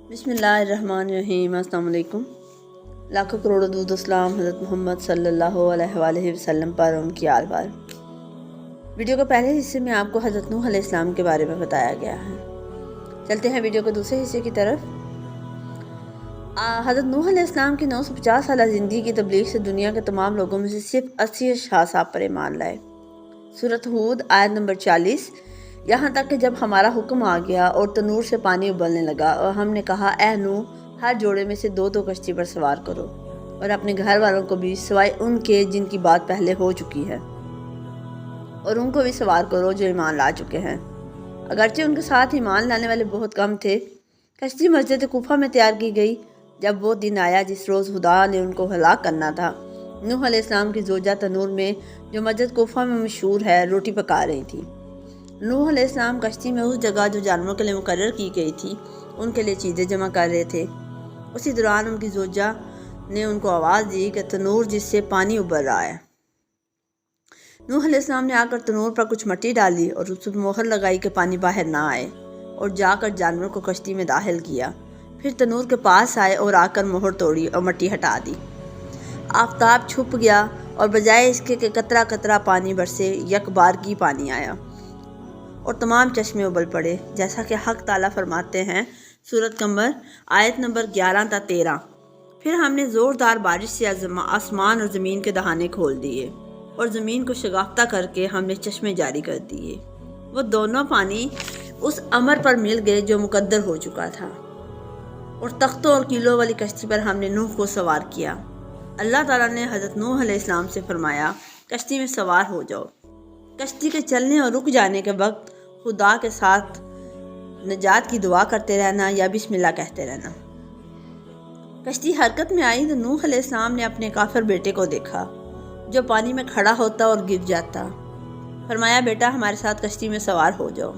بسم اللہ الرحمن الرحیم۔ السلام علیکم۔ لاکھوں کروڑوں درود اسلام حضرت محمد صلی اللہ علیہ وآلہ وسلم پر ان کی آل بار۔ ویڈیو کے پہلے حصے میں آپ کو حضرت نوح علیہ السلام کے بارے میں بتایا گیا ہے۔ چلتے ہیں ویڈیو کے دوسرے حصے کی طرف۔ حضرت نوح علیہ السلام کی 950 سالہ زندگی کی تبلیغ سے دنیا کے تمام لوگوں میں سے صرف 80 اشخاص آپ پر ایمان لائے۔ سورۃ ہود آیت نمبر 40۔ یہاں تک کہ جب ہمارا حکم آ گیا اور تنور سے پانی ابلنے لگا اور ہم نے کہا اے نوح، ہر جوڑے میں سے دو کشتی پر سوار کرو اور اپنے گھر والوں کو بھی سوائے ان کے جن کی بات پہلے ہو چکی ہے، اور ان کو بھی سوار کرو جو ایمان لا چکے ہیں، اگرچہ ان کے ساتھ ایمان لانے والے بہت کم تھے۔ کشتی مسجد کوفہ میں تیار کی گئی۔ جب وہ دن آیا جس روز خدا نے ان کو ہلاک کرنا تھا، نوح علیہ السلام کی زوجہ تنور میں، جو مسجد کوفہ میں مشہور ہے، روٹی پکا رہی تھی۔ نوح علیہ السلام کشتی میں اس جگہ جو جانوروں کے لیے مقرر کی گئی تھی ان کے لیے چیزیں جمع کر رہے تھے۔ اسی دوران ان کی زوجہ نے ان کو آواز دی کہ تنور جس سے پانی ابل رہا ہے۔ نوح علیہ السلام نے آ کر تنور پر کچھ مٹی ڈالی اور اس پر مہر لگائی کہ پانی باہر نہ آئے، اور جا کر جانوروں کو کشتی میں داخل کیا۔ پھر تنور کے پاس آئے اور آ کر مہر توڑی اور مٹی ہٹا دی۔ آفتاب چھپ گیا اور بجائے اس کے کہ قطرہ قطرہ پانی برسے، یک بارگی پانی آیا اور تمام چشمے ابل پڑے، جیسا کہ حق تعالیٰ فرماتے ہیں سورۃ قمر آیت نمبر 11 تا 13۔ پھر ہم نے زوردار بارش سے آسمان اور زمین کے دہانے کھول دیے اور زمین کو شگافتہ کر کے ہم نے چشمے جاری کر دیے۔ وہ دونوں پانی اس امر پر مل گئے جو مقدر ہو چکا تھا، اور تختوں اور کیلوں والی کشتی پر ہم نے نوح کو سوار کیا۔ اللہ تعالیٰ نے حضرت نوح علیہ السلام سے فرمایا، کشتی میں سوار ہو جاؤ۔ کشتی کے چلنے اور رک جانے کے وقت خدا کے ساتھ نجات کی دعا کرتے رہنا یا بسم اللہ کہتے رہنا۔ کشتی حرکت میں آئی تو نوح علیہ السلام نے اپنے کافر بیٹے کو دیکھا جو پانی میں کھڑا ہوتا اور گر جاتا۔ فرمایا، بیٹا ہمارے ساتھ کشتی میں سوار ہو جاؤ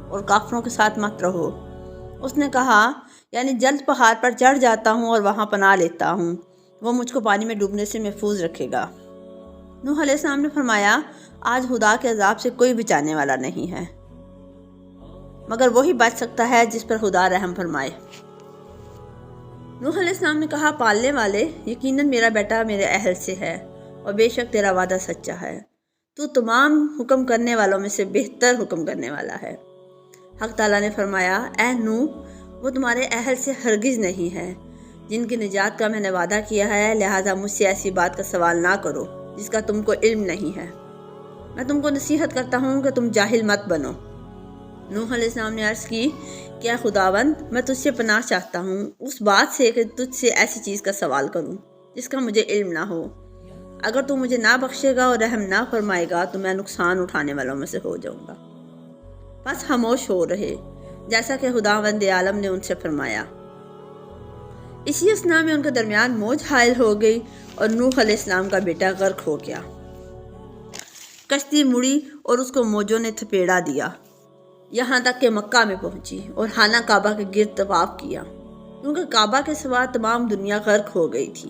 اور کافروں کے ساتھ مت رہو۔ اس نے کہا، یعنی جلد پہاڑ پر چڑھ جاتا ہوں اور وہاں پناہ لیتا ہوں، وہ مجھ کو پانی میں ڈوبنے سے محفوظ رکھے گا۔ نوح علیہ السلام نے فرمایا، آج خدا کے عذاب سے کوئی بچانے والا نہیں ہے مگر وہی بچ سکتا ہے جس پر خدا رحم فرمائے۔ نوح علیہ السلام نے کہا، پالنے والے، یقیناً میرا بیٹا میرے اہل سے ہے اور بے شک تیرا وعدہ سچا ہے، تو تمام حکم کرنے والوں میں سے بہتر حکم کرنے والا ہے۔ حق تعالیٰ نے فرمایا، اے نوح، وہ تمہارے اہل سے ہرگز نہیں ہے جن کی نجات کا میں نے وعدہ کیا ہے، لہٰذا مجھ سے ایسی بات کا سوال نہ کرو جس کا تم کو علم نہیں ہے۔ میں تم کو نصیحت کرتا ہوں کہ تم جاہل مت بنو۔ نوح علیہ السلام نے عرض کی، کیا خداوند، میں تجھ سے پناہ چاہتا ہوں اس بات سے کہ تجھ سے ایسی چیز کا سوال کروں جس کا مجھے علم نہ ہو۔ اگر تو مجھے نہ بخشے گا اور رحم نہ فرمائے گا تو میں نقصان اٹھانے والوں میں سے ہو جاؤں گا۔ بس خاموش ہو رہے، جیسا کہ خداوند عالم نے ان سے فرمایا۔ اسی اثناء میں ان کے درمیان موج حائل ہو گئی اور نوح علیہ السلام کا بیٹا غرق ہو گیا۔ کشتی مڑی اور اس کو موجوں نے تھپیڑا دیا، یہاں تک کہ مکہ میں پہنچی اور خانہ کعبہ کے گرد طواف کیا، کیونکہ کعبہ کے سوا تمام دنیا غرق ہو گئی تھی۔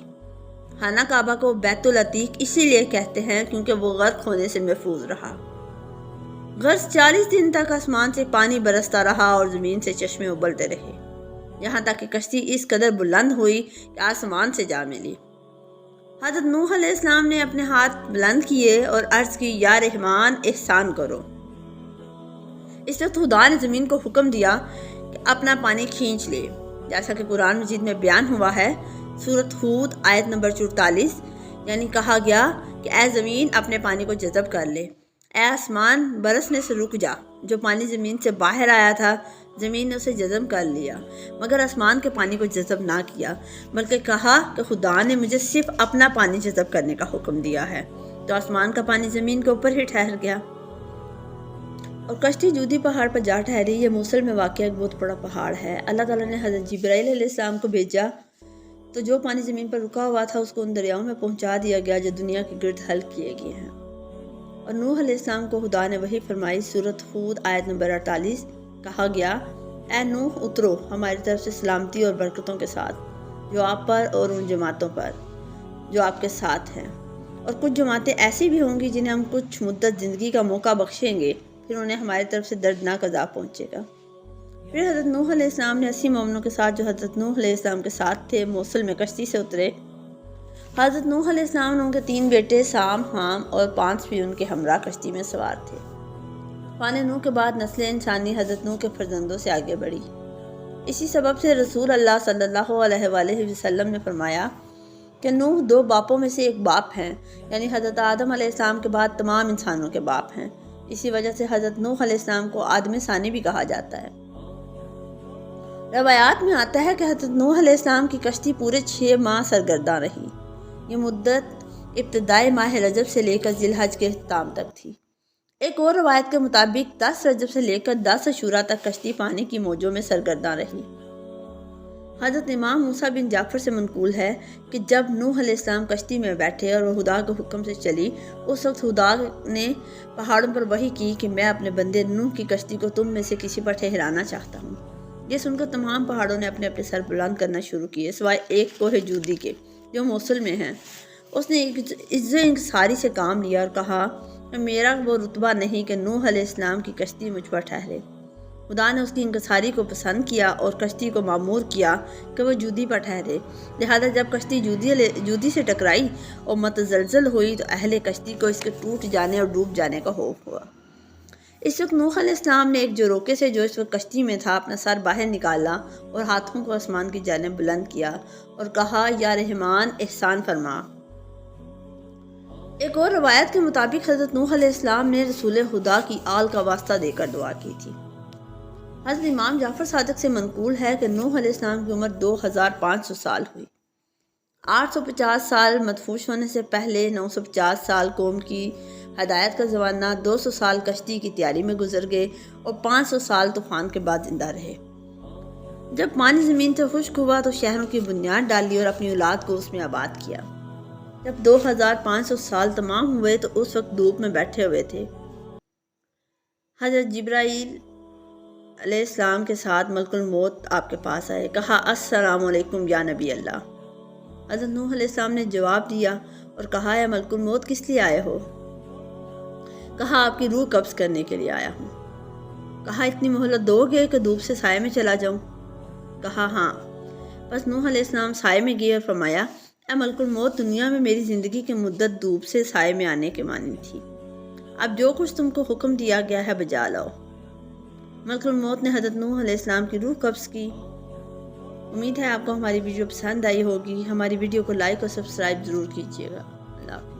خانہ کعبہ کو بیت العتیق اسی لیے کہتے ہیں کیونکہ وہ غرق ہونے سے محفوظ رہا۔ غرض 40 دن تک آسمان سے پانی برستا رہا اور زمین سے چشمے ابلتے رہے، یہاں تک کہ کشتی اس قدر بلند ہوئی کہ آسمان سے جا ملی۔ حضرت نوح علیہ السلام نے اپنے ہاتھ بلند کیے اور عرض کی، یا رحمان احسان کرو۔ اس وقت خدا نے زمین کو حکم دیا کہ اپنا پانی کھینچ لے، جیسا کہ قرآن مجید میں بیان ہوا ہے سورۃ ہود آیت نمبر 44۔ یعنی کہا گیا کہ اے زمین اپنے پانی کو جذب کر لے، اے آسمان برسنے سے رک جا۔ جو پانی زمین سے باہر آیا تھا زمین نے اسے جذب کر لیا، مگر آسمان کے پانی کو جذب نہ کیا، بلکہ کہا کہ خدا نے مجھے صرف اپنا پانی جذب کرنے کا حکم دیا ہے، تو آسمان کا پانی زمین کے اوپر ہی ٹھہر گیا اور کشتی جودی پہاڑ پر جا ٹھہری۔ یہ موصل میں واقع ایک بہت بڑا پہاڑ ہے۔ اللہ تعالیٰ نے حضرت جبرائیل علیہ السلام کو بھیجا تو جو پانی زمین پر رکا ہوا تھا اس کو ان دریاؤں میں پہنچا دیا گیا جو دنیا کے گرد حل کیے گئے ہیں۔ اور نوح علیہ السلام کو خدا نے وحی فرمائی، سورۃ ہود آیت نمبر 48۔ کہا گیا، اے نوح اترو ہماری طرف سے سلامتی اور برکتوں کے ساتھ، جو آپ پر اور ان جماعتوں پر جو آپ کے ساتھ ہیں، اور کچھ جماعتیں ایسی بھی ہوں گی جنہیں ہم کچھ مدت زندگی کا موقع بخشیں گے، پھر انہیں ہماری طرف سے دردناک عذاب پہنچے گا۔ پھر حضرت نوح علیہ السلام نے 80 مومنوں کے ساتھ جو حضرت نوح علیہ السلام کے ساتھ تھے موصل میں کشتی سے اترے۔ حضرت نوح علیہ السلام اور ان کے 3 بیٹے سام، حام اور 5 بھی ان کے ہمراہ کشتی میں سوار تھے۔ طوفان نوح کے بعد نسل انسانی حضرت نوح کے فرزندوں سے آگے بڑھی۔ اسی سبب سے رسول اللہ صلی اللہ علیہ وآلہ وسلم نے فرمایا کہ نوح 2 باپوں میں سے ایک باپ ہیں، یعنی حضرت آدم علیہ السلام کے بعد تمام انسانوں کے باپ ہیں۔ اسی وجہ سے حضرت نوح علیہ السلام کو آدم ثانی بھی کہا جاتا ہے۔ روایات میں آتا ہے کہ حضرت نوح علیہ السلام کی کشتی پورے 6 ماہ سرگرداں رہی۔ یہ مدت ابتدائی ماہ رجب سے لے کر ذی الحج کے اختتام تک تھی۔ ایک اور روایت کے مطابق 10 رجب سے لے کر 10 عاشوراء تک کشتی پانی کی موجوں میں سرگرداں رہی۔ حضرت امام موسیٰ بن جعفر سے منقول ہے کہ جب نوح علیہ السلام کشتی میں بیٹھے اور وہ خدا کے حکم سے چلی، اس وقت خدا نے پہاڑوں پر وحی کی کہ میں اپنے بندے نوح کی کشتی کو تم میں سے کسی پر ٹھہرانا چاہتا ہوں۔ یہ سن کر تمام پہاڑوں نے اپنے اپنے سر بلند کرنا شروع کیے سوائے ایک کوہ جودی کے جو موصل میں ہیں۔ اس نے عز و انکساری سے کام لیا اور کہا کہ میرا وہ رتبہ نہیں کہ نوح علیہ السلام کی کشتی مجھ پر ٹھہرے۔ خدا نے اس کی انکساری کو پسند کیا اور کشتی کو مامور کیا کہ وہ جودی پر ٹھہرے۔ لہذا جب کشتی جودی سے ٹکرائی اور متزلزل ہوئی تو اہل کشتی کو اس کے ٹوٹ جانے اور ڈوب جانے کا خوف ہوا۔ اس وقت نوح علیہ السلام نے ایک جروکے سے جو اس وقت کشتی میں تھا اپنا سر باہر نکالا اور ہاتھوں کو آسمان کی جانب بلند کیا اور کہا یا رحمان احسان فرما۔ ایک اور روایت کے مطابق حضرت نوح علیہ السلام نے رسول خدا کی آل کا واسطہ دے کر دعا کی تھی۔ حضرت امام جعفر صادق سے منقول ہے کہ نوح علیہ السلام کی عمر 2500 سال ہوئی۔ 850 سال مدفوش ہونے سے پہلے 950 سال قوم کی ہدایت کا زمانہ، 200 سال کشتی کی تیاری میں گزر گئے اور 500 سال طوفان کے بعد زندہ رہے۔ جب پانی زمین سے خشک ہوا تو شہروں کی بنیاد ڈالی اور اپنی اولاد کو اس میں آباد کیا۔ جب 2500 سال تمام ہوئے تو اس وقت دھوپ میں بیٹھے ہوئے تھے۔ حضرت جبرائیل علیہ السلام کے ساتھ ملک الموت آپ کے پاس آئے، کہا السلام علیکم یا نبی اللہ۔ حضرت نوح علیہ السلام نے جواب دیا اور کہا یا ملک الموت کس لیے آئے ہو؟ کہا آپ کی روح قبض کرنے کے لیے آیا ہوں۔ کہا اتنی مہلت دو گے کہ دھوپ سے سائے میں چلا جاؤں؟ کہا ہاں۔ بس نوح علیہ السلام سائے میں گئے اور فرمایا اے ملک الموت، دنیا میں میری زندگی کی مدت دھوپ سے سائے میں آنے کے معنی تھی، اب جو کچھ تم کو حکم دیا گیا ہے بجا لاؤ۔ ملک الموت نے حضرت نوح علیہ السلام کی روح قبض کی۔ امید ہے آپ کو ہماری ویڈیو پسند آئی ہوگی۔ ہماری ویڈیو کو لائک اور سبسکرائب ضرور کیجیے گا۔ اللہ حافظ۔